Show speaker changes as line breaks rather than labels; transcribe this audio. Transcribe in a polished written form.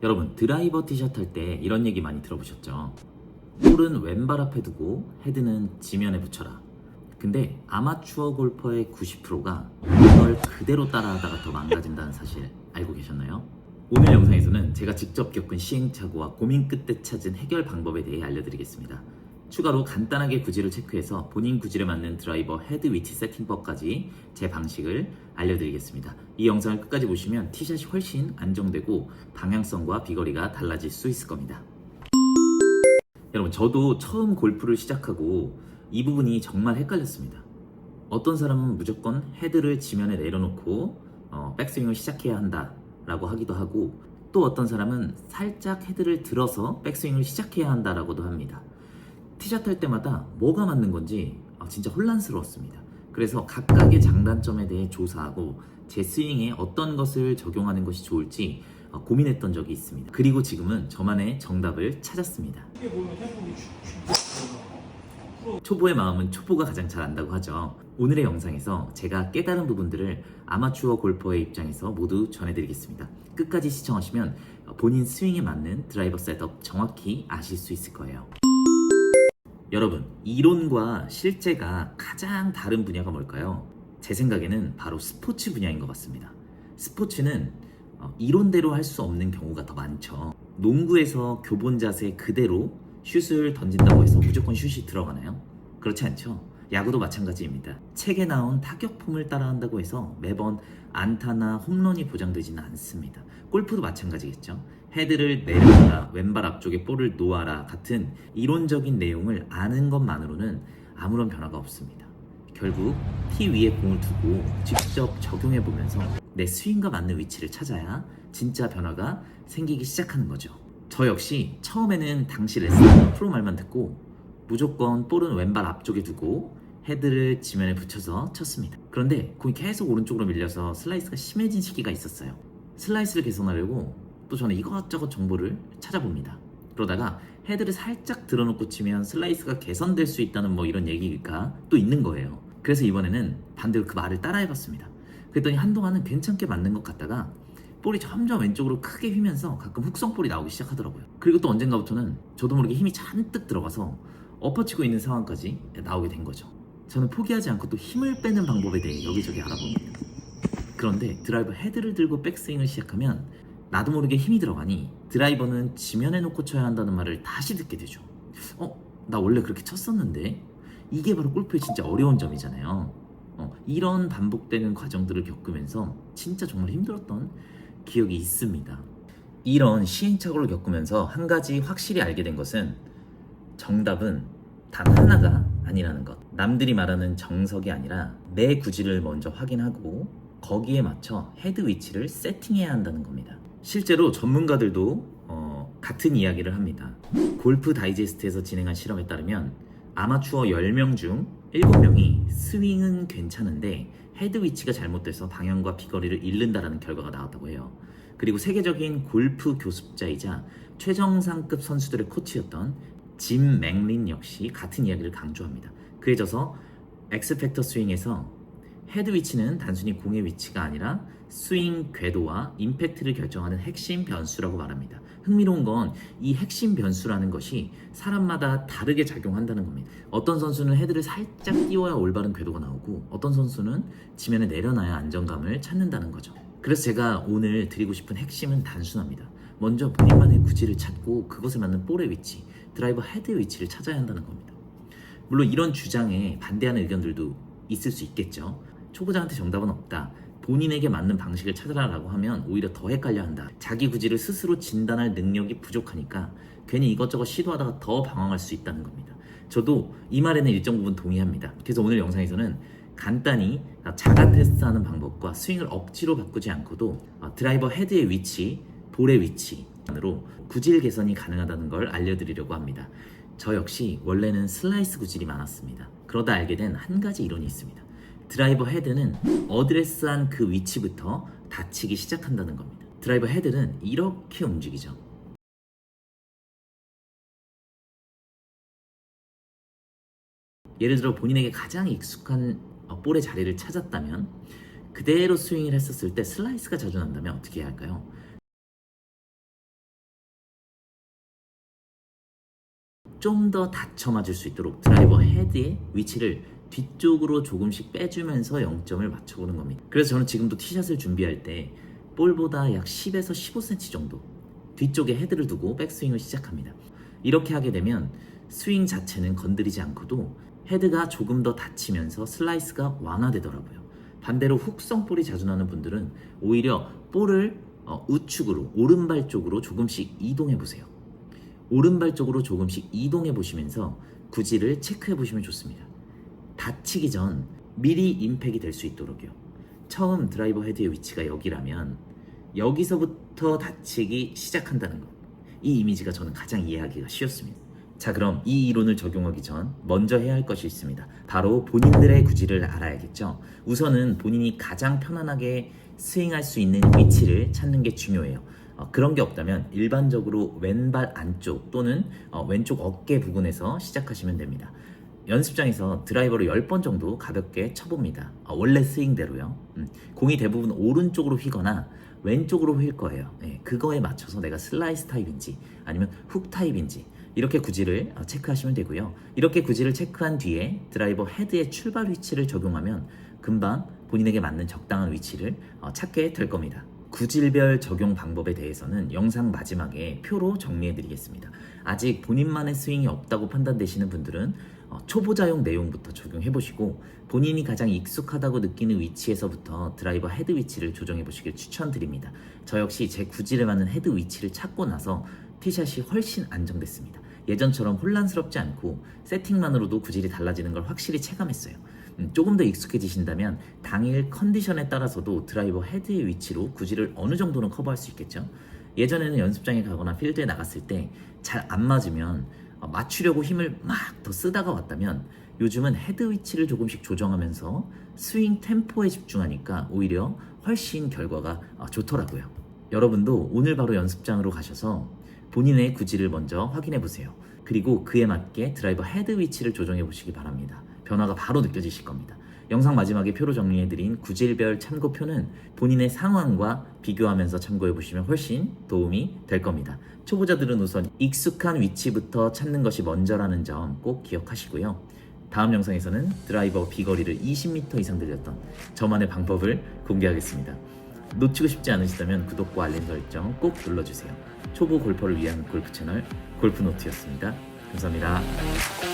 여러분, 드라이버 티샷 할 때 이런 얘기 많이 들어보셨죠? 볼은 왼발 앞에 두고 헤드는 지면에 붙여라. 근데 아마추어 골퍼의 90%가 이걸 그대로 따라하다가 더 망가진다는 사실 알고 계셨나요? 오늘 영상에서는 제가 직접 겪은 시행착오와 고민 끝에 찾은 해결 방법에 대해 알려드리겠습니다. 추가로 간단하게 구질을 체크해서 본인 구질에 맞는 드라이버 헤드 위치 세팅법까지 제 방식을 알려드리겠습니다. 이 영상을 끝까지 보시면 티샷이 훨씬 안정되고 방향성과 비거리가 달라질 수 있을 겁니다. 여러분, 저도 처음 골프를 시작하고 이 부분이 정말 헷갈렸습니다. 어떤 사람은 무조건 헤드를 지면에 내려놓고 백스윙을 시작해야 한다라고 하기도 하고, 또 어떤 사람은 살짝 헤드를 들어서 백스윙을 시작해야 한다라고도 합니다. 티샷 할 때마다 뭐가 맞는 건지 진짜 혼란스러웠습니다. 그래서 각각의 장단점에 대해 조사하고 제 스윙에 어떤 것을 적용하는 것이 좋을지 고민했던 적이 있습니다. 그리고 지금은 저만의 정답을 찾았습니다. 초보의 마음은 초보가 가장 잘 안다고 하죠. 오늘의 영상에서 제가 깨달은 부분들을 아마추어 골퍼의 입장에서 모두 전해드리겠습니다. 끝까지 시청하시면 본인 스윙에 맞는 드라이버 셋업 정확히 아실 수 있을 거예요. 여러분, 이론과 실제가 가장 다른 분야가 뭘까요? 제 생각에는 바로 스포츠 분야인 것 같습니다. 스포츠는 이론대로 할 수 없는 경우가 더 많죠. 농구에서 교본 자세 그대로 슛을 던진다고 해서 무조건 슛이 들어가나요? 그렇지 않죠. 야구도 마찬가지입니다. 책에 나온 타격폼을 따라한다고 해서 매번 안타나 홈런이 보장되지는 않습니다. 골프도 마찬가지겠죠. 헤드를 내려놔라, 왼발 앞쪽에 볼을 놓아라 같은 이론적인 내용을 아는 것만으로는 아무런 변화가 없습니다. 결국 티 위에 공을 두고 직접 적용해보면서 내 스윙과 맞는 위치를 찾아야 진짜 변화가 생기기 시작하는 거죠. 저 역시 처음에는 당시 레슨 프로 말만 듣고 무조건 볼은 왼발 앞쪽에 두고 헤드를 지면에 붙여서 쳤습니다. 그런데 공이 계속 오른쪽으로 밀려서 슬라이스가 심해진 시기가 있었어요. 슬라이스를 개선하려고 또 저는 이것저것 정보를 찾아봅니다. 그러다가 헤드를 살짝 들어놓고 치면 슬라이스가 개선될 수 있다는 이런 얘기가 또 있는 거예요. 그래서 이번에는 반대로 그 말을 따라해봤습니다. 그랬더니 한동안은 괜찮게 맞는 것 같다가 볼이 점점 왼쪽으로 크게 휘면서 가끔 훅성볼이 나오기 시작하더라고요. 그리고 또 언젠가부터는 저도 모르게 힘이 잔뜩 들어가서 엎어치고 있는 상황까지 나오게 된 거죠. 저는 포기하지 않고 또 힘을 빼는 방법에 대해 여기저기 알아봅니다. 그런데 드라이버 헤드를 들고 백스윙을 시작하면 나도 모르게 힘이 들어가니 드라이버는 지면에 놓고 쳐야 한다는 말을 다시 듣게 되죠. 나 원래 그렇게 쳤었는데? 이게 바로 골프의 진짜 어려운 점이잖아요. 이런 반복되는 과정들을 겪으면서 진짜 정말 힘들었던 기억이 있습니다. 이런 시행착오를 겪으면서 한 가지 확실히 알게 된 것은 정답은 단 하나가 아니라는 것. 남들이 말하는 정석이 아니라 내 구질을 먼저 확인하고 거기에 맞춰 헤드 위치를 세팅해야 한다는 겁니다. 실제로 전문가들도 같은 이야기를 합니다. 골프 다이제스트에서 진행한 실험에 따르면 아마추어 10명 중 7명이 스윙은 괜찮은데 헤드 위치가 잘못돼서 방향과 비거리를 잃는다는 결과가 나왔다고 해요. 그리고 세계적인 골프 교습자이자 최정상급 선수들의 코치였던 짐 맥린 역시 같은 이야기를 강조합니다. 그에 져서 엑스팩터 스윙에서 헤드 위치는 단순히 공의 위치가 아니라 스윙 궤도와 임팩트를 결정하는 핵심 변수라고 말합니다. 흥미로운 건 이 핵심 변수라는 것이 사람마다 다르게 작용한다는 겁니다. 어떤 선수는 헤드를 살짝 띄워야 올바른 궤도가 나오고 어떤 선수는 지면에 내려놔야 안정감을 찾는다는 거죠. 그래서 제가 오늘 드리고 싶은 핵심은 단순합니다. 먼저 본인만의 구질을 찾고 그것에 맞는 볼의 위치, 드라이버 헤드 위치를 찾아야 한다는 겁니다. 물론 이런 주장에 반대하는 의견들도 있을 수 있겠죠. 초보자한테 정답은 없다. 본인에게 맞는 방식을 찾아라라고 하면 오히려 더 헷갈려 한다. 자기 구질을 스스로 진단할 능력이 부족하니까 괜히 이것저것 시도하다가 더 방황할 수 있다는 겁니다. 저도 이 말에는 일정 부분 동의합니다. 그래서 오늘 영상에서는 간단히 자가 테스트하는 방법과 스윙을 억지로 바꾸지 않고도 드라이버 헤드의 위치, 볼의 위치만으로 구질 개선이 가능하다는 걸 알려드리려고 합니다. 저 역시 원래는 슬라이스 구질이 많았습니다. 그러다 알게 된 한 가지 이론이 있습니다. 드라이버 헤드는 어드레스한 그 위치부터 닫히기 시작한다는 겁니다. 드라이버 헤드는 이렇게 움직이죠. 예를 들어 본인에게 가장 익숙한 볼의 자리를 찾았다면 그대로 스윙을 했었을 때 슬라이스가 자주 난다면 어떻게 해야 할까요? 좀 더 닫혀 맞을 수 있도록 드라이버 헤드의 위치를 뒤쪽으로 조금씩 빼주면서 0점을 맞춰보는 겁니다. 그래서 저는 지금도 티샷을 준비할 때 볼보다 약 10에서 15cm 정도 뒤쪽에 헤드를 두고 백스윙을 시작합니다. 이렇게 하게 되면 스윙 자체는 건드리지 않고도 헤드가 조금 더 닫히면서 슬라이스가 완화되더라고요. 반대로 훅성 볼이 자주 나는 분들은 오히려 볼을 우측으로 오른발 쪽으로 조금씩 이동해 보세요. 오른발 쪽으로 조금씩 이동해 보시면서 구질을 체크해 보시면 좋습니다. 다치기 전 미리 임팩이 될 수 있도록요. 처음 드라이버 헤드의 위치가 여기라면 여기서부터 다치기 시작한다는 것, 이 이미지가 저는 가장 이해하기가 쉬웠습니다. 자, 그럼 이 이론을 적용하기 전 먼저 해야 할 것이 있습니다. 바로 본인들의 구질을 알아야겠죠. 우선은 본인이 가장 편안하게 스윙할 수 있는 위치를 찾는 게 중요해요. 그런 게 없다면 일반적으로 왼발 안쪽 또는 왼쪽 어깨 부분에서 시작하시면 됩니다. 연습장에서 드라이버를 10번 정도 가볍게 쳐봅니다. 원래 스윙대로요. 공이 대부분 오른쪽으로 휘거나 왼쪽으로 휠 거예요. 그거에 맞춰서 내가 슬라이스 타입인지 아니면 훅 타입인지 이렇게 구질을 체크하시면 되고요. 이렇게 구질을 체크한 뒤에 드라이버 헤드의 출발 위치를 적용하면 금방 본인에게 맞는 적당한 위치를 찾게 될 겁니다. 구질별 적용 방법에 대해서는 영상 마지막에 표로 정리해 드리겠습니다. 아직 본인만의 스윙이 없다고 판단되시는 분들은 초보자용 내용부터 적용해 보시고 본인이 가장 익숙하다고 느끼는 위치에서부터 드라이버 헤드 위치를 조정해 보시길 추천드립니다. 저 역시 제 구질에 맞는 헤드 위치를 찾고 나서 티샷이 훨씬 안정됐습니다. 예전처럼 혼란스럽지 않고 세팅만으로도 구질이 달라지는 걸 확실히 체감했어요. 조금 더 익숙해지신다면 당일 컨디션에 따라서도 드라이버 헤드의 위치로 구질을 어느 정도는 커버할 수 있겠죠. 예전에는 연습장에 가거나 필드에 나갔을 때 잘 안 맞으면 맞추려고 힘을 막 더 쓰다가 왔다면 요즘은 헤드 위치를 조금씩 조정하면서 스윙 템포에 집중하니까 오히려 훨씬 결과가 좋더라고요. 여러분도 오늘 바로 연습장으로 가셔서 본인의 구질을 먼저 확인해 보세요. 그리고 그에 맞게 드라이버 헤드 위치를 조정해 보시기 바랍니다. 변화가 바로 느껴지실 겁니다. 영상 마지막에 표로 정리해드린 구질별 참고표는 본인의 상황과 비교하면서 참고해 보시면 훨씬 도움이 될 겁니다. 초보자들은 우선 익숙한 위치부터 찾는 것이 먼저라는 점 꼭 기억하시고요. 다음 영상에서는 드라이버 비거리를 20m 이상 늘렸던 저만의 방법을 공개하겠습니다. 놓치고 싶지 않으시다면 구독과 알림 설정 꼭 눌러주세요. 초보 골퍼를 위한 골프 채널 골프노트였습니다. 감사합니다.